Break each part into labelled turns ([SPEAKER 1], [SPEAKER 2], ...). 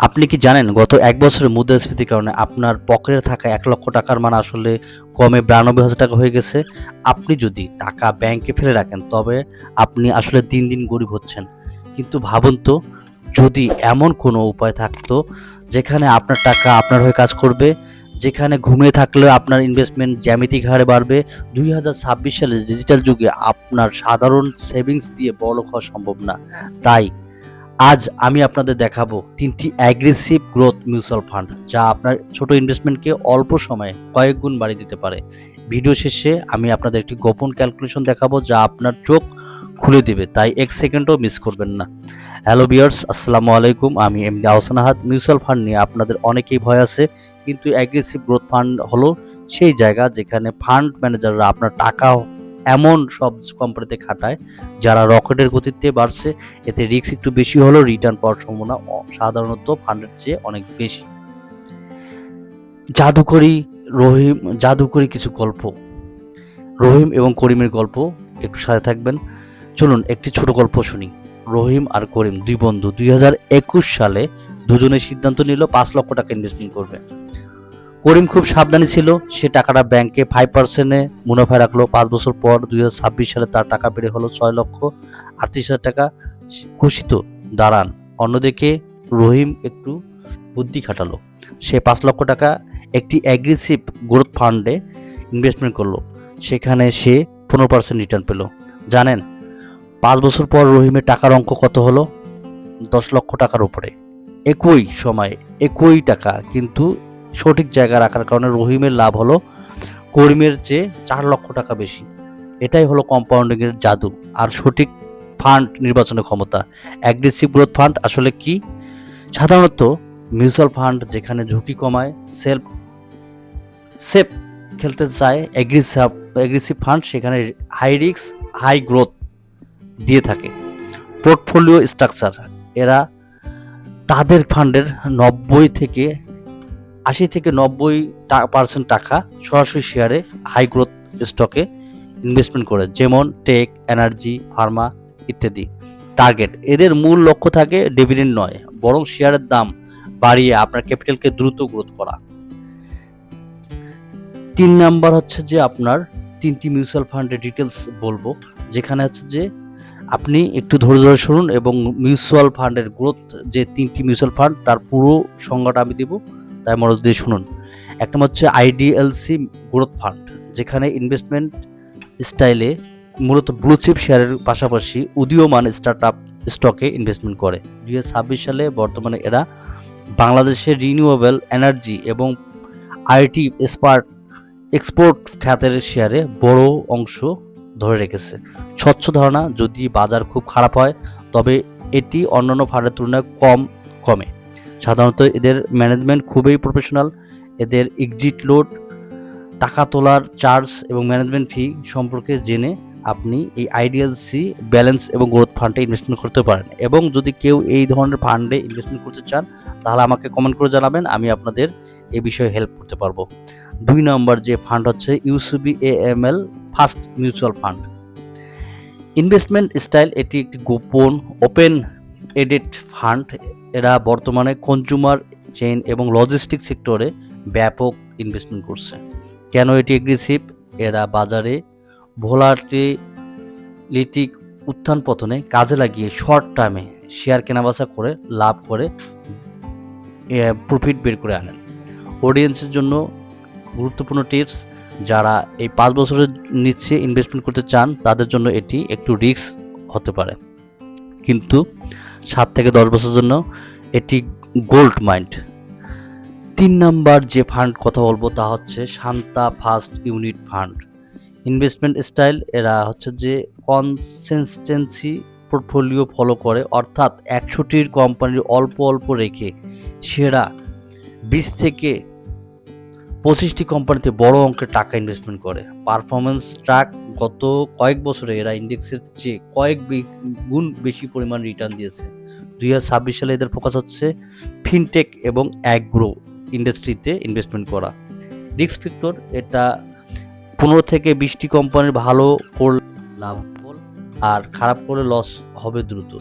[SPEAKER 1] আপনি কি জানেন গত ১ বছরের মুদ্রাস্ফীতির কারণে আপনার পকেটে থাকা ৳১,০০,০০০ মান আসলে কমে ৳৯২,০০০ হয়ে গেছে? আপনি যদি টাকা ব্যাংকে ফেলে রাখেন তবে আপনি আসলে দিন, দিন গরিব হচ্ছেন। কিন্তু ভাবুন তো, যদি এমন কোনো উপায় থাকতো যেখানে আপনার টাকা আপনার হয়ে কাজ করবে, যেখানে ঘুমিয়ে থাকলেও আপনার ইনভেস্টমেন্ট জ্যামিতিক হারে বাড়বে। ২০২৬ সালের ডিজিটাল যুগে আপনার সাধারণ সেভিংস দিয়ে বড়লোক হওয়া সম্ভব না। তাই আজ আমি আপনাদের দেখাবো ৩টি অ্যাগ্রেসিভ গ্রোথ মিউচুয়াল ফান্ড, যা আপনার ছোট ইনভেস্টমেন্টকে অল্প সময়ে কয়েক গুণ বাড়িয়ে দিতে পারে। ভিডিও শেষে আমি আপনাদের একটি গোপন ক্যালকুলেশন দেখাবো যা আপনার চোখ খুলে দেবে, তাই ১ সেকেন্ডও মিস করবেন না। হ্যালো ভিউয়ার্স, আসসালামু আলাইকুম। আমি এমডি আহসান আহাদ। মিউচুয়াল ফান্ড নিয়ে আপনাদের অনেকেই ভয় আছে, কিন্তু অ্যাগ্রেসিভ গ্রোথ ফান্ড হলো সেই জায়গা যেখানে ফান্ড ম্যানেজাররা আপনার টাকা এমন সব কোম্পানিতে খাটায় যারা রকেটের গতিতে বাড়ছে। এতে রিস্ক একটু বেশি হলেও রিটার্ন পাওয়ার সম্ভাবনা সাধারণত ফান্ডের চেয়ে অনেক বেশি। জাদুকরি কিছু গল্প, রহিম এবং করিমের গল্প, একটু সাথে থাকবেন। চলুন একটি ছোট গল্প শুনি। রহিম আর করিম দুই বন্ধু ২০২১ সালে দুজনে সিদ্ধান্ত নিল ৫ লক্ষ টাকা ইনভেস্টমেন্ট করবে। করিম খুব সাবধানী ছিল। সে টাকাটা ব্যাংকে 5% মুনাফা রাখলো। 5 বছর পর ২০২৬ সালে তার টাকা বেড়ে হলো ৬,৩৮,০০০ টাকা। খুশি তো দাঁড়ান। অন্যদিকে রহিম একটু বুদ্ধি খাটালো। সে ৫ লক্ষ টাকা একটি অ্যাগ্রেসিভ গ্রোথ ফান্ডে ইনভেস্টমেন্ট করলো। সেখানে সে 15% রিটার্ন পেল। জানেন 5 বছর পর রহিমের টাকার অঙ্ক কত হলো? ১০ লক্ষ টাকার উপরে। একই সময়ে একই টাকা, কিন্তু সঠিক জায়গায় রাখার কারণে রহিমের লাভ হলো করিমের চেয়ে ৪ লক্ষ টাকা বেশি। এটাই হলো কম্পাউন্ডিংয়ের জাদু আর সঠিক ফান্ড নির্বাচনের ক্ষমতা। অ্যাগ্রেসিভ গ্রোথ ফান্ড আসলে কি? সাধারণত মিউচুয়াল ফান্ড যেখানে ঝুঁকি কমায়, সেফ খেলতে চায়, অ্যাগ্রেসিভ ফান্ড সেখানে হাই রিস্ক হাই গ্রোথ দিয়ে থাকে। পোর্টফোলিও স্ট্রাকচার, এরা তাদের ফান্ডের ৮০ থেকে ৯০% টাকা সরাসরি শেয়ারে হাই গ্রোথ স্টকে ইনভেস্টমেন্ট করে, যেমন টেক, এনার্জি, ফার্মা ইত্যাদি। টার্গেট, এদের মূল লক্ষ্য থাকে ডিভিডেন্ড নয়, বরং শেয়ারের দাম বাড়িয়ে আপনার ক্যাপিটালকে দ্রুত গ্রোথ করা। ৩ নাম্বার হচ্ছে যে আপনার ৩টি মিউচুয়াল ফান্ডের ডিটেলস বলবো, যেখানে হচ্ছে যে আপনি একটু ধৈর্য ধরে শুনুন এবং মিউচুয়াল ফান্ডের গ্রোথ যে ৩টি মিউচুয়াল ফান্ড তার পুরো সংজ্ঞাটা আমি দিব, তাই মনোযোগ দিয়ে শুনুন। এক নম্বর হচ্ছে আইডিএলসি গ্রোথ ফান্ড, যেখানে ইনভেস্টমেন্ট স্টাইলে মূলত ব্লু চিপ শেয়ারের পাশাপাশি উদীয়মান স্টার্টআপ স্টকে ইনভেস্টমেন্ট করে। ২০২৬ সালে বর্তমানে এরা বাংলাদেশের রিনিউয়েবল এনার্জি এবং আইটি এক্সপোর্ট খাতের শেয়ারে বড় অংশ ধরে রেখেছে। স্বচ্ছ ধারণা, যদি বাজার খুব খারাপ হয় তবে এটি অন্যান্য ফান্ডের তুলনায় কমে। সাধারণত এদের ম্যানেজমেন্ট খুবই প্রফেশনাল। এদের এক্সিট লোড, টাকা তোলার চার্জ এবং ম্যানেজমেন্ট ফি সম্পর্কে জেনে আপনি এই আইডিএলসি ব্যালেন্স এবং গ্রোথ ফান্ডে ইনভেস্টমেন্ট করতে পারেন। এবং যদি কেউ এই ধরনের ফান্ডে ইনভেস্টমেন্ট করতে চান তাহলে আমাকে কমেন্ট করে জানাবেন, আমি আপনাদের এই বিষয়ে হেল্প করতে পারবো। ২ নম্বর যে ফান্ড হচ্ছে UCB AML first mutual fund investment style. এটি একটি গোপন ওপেন এডেড ফান্ড। এরা বর্তমানে কনজিউমার চেইন এবং লজিস্টিক সেক্টরে ব্যাপক ইনভেস্টমেন্ট করছে। কেন এটি এগ্রেসিভ? এরা বাজারে ভোলাটিলিটি উত্থান পতনে কাজে লাগিয়ে শর্ট টার্মে শেয়ার কেনাবেচা করে লাভ করে প্রফিট বের করে আনেন। অডিয়েন্সের জন্য গুরুত্বপূর্ণ টিপস, যারা এই ৫ বছরের নিচে ইনভেস্টমেন্ট করতে চান তাদের জন্য এটি একটু রিস্ক হতে পারে, কিন্তু ৭ থেকে ১০ বছরের জন্য এটি গোল্ড মাইন্ড। ৩ নাম্বার যে ফান্ড কথা বলবো তা হচ্ছে Shanta first unit fund investment style. এরা হচ্ছে যে কনসিস্টেন্সি পোর্টফোলিও ফলো করে, অর্থাৎ ১০০টির কোম্পানির অল্প অল্প রেখে সেরা ২০ থেকে ২৫টি কোম্পানিতে বড় অঙ্কের টাকা ইনভেস্টমেন্ট করে। পারফরমেন্স ট্র্যাক, গত কয়েক বছরে এরা ইন্ডেক্সের চেয়ে কয়েক গুণ বেশি পরিমাণ রিটার্ন দিয়েছে। ২০২৬ সালে এদের ফোকাস হচ্ছে ফিনটেক এবং অ্যাগ্রো ইন্ডাস্ট্রিতে ইনভেস্টমেন্ট করা। রিস্ক ফ্যাক্টর, এটা ১৫ থেকে ২০টি কোম্পানির ভালো করলে লাভ আর খারাপ করলে লস হবে দ্রুত।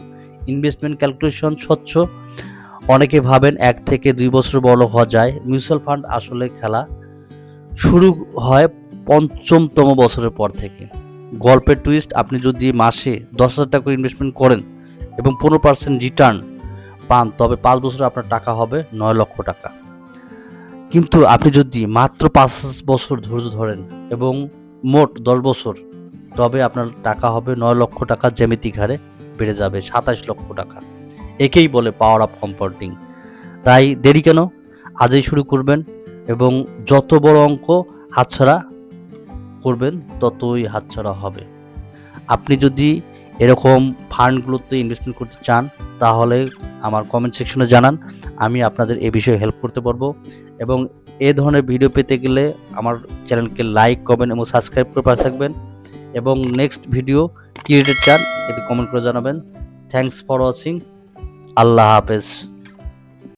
[SPEAKER 1] ইনভেস্টমেন্ট ক্যালকুলেশন স্বচ্ছ, অনেকে ভাবেন 1 থেকে 2 বছর বড় হওয়া যায়। মিউচুয়াল ফান্ড আসলে খেলা শুরু হয় ৫ম বছরের পর থেকে। গল্পের টুইস্ট, আপনি যদি মাসে ১০,০০০ টাকা করে ইনভেস্টমেন্ট করেন এবং 15% রিটার্ন পান, তবে 5 বছরে আপনার টাকা হবে ৯ লক্ষ টাকা। কিন্তু আপনি যদি মাত্র 5 বছর ধৈর্য ধরেন এবং মোট 10 বছর, তবে আপনার টাকা হবে 9 লক্ষ টাকা, জ্যামিতিক হারে বেড়ে যাবে 27 লক্ষ টাকা। একেই বলে পাওয়ার অফ কম্পাউন্ডিং। তাই দেরি কেন? আজই শুরু করবেন এবং যত বড় অঙ্ক হাতছাড়া করবেন ততই হাতছাড়া হবে। আপনি যদি এরকম ফান্ডগুলোতে ইনভেস্টমেন্ট করতে চান তাহলে আমার কমেন্ট সেকশনে জানান, আমি আপনাদের এ বিষয়ে হেল্প করতে পারবো। এবং এ ধরনের ভিডিও পেতে গেলে আমার চ্যানেলকে লাইক, কমেন্ট এবং সাবস্ক্রাইব করে পাশে থাকবেন। এবং নেক্সট ভিডিও কি রিলেটেড চান এটি কমেন্ট করে জানাবেন। Thanks for watching. আল্লাহ হাফেজ।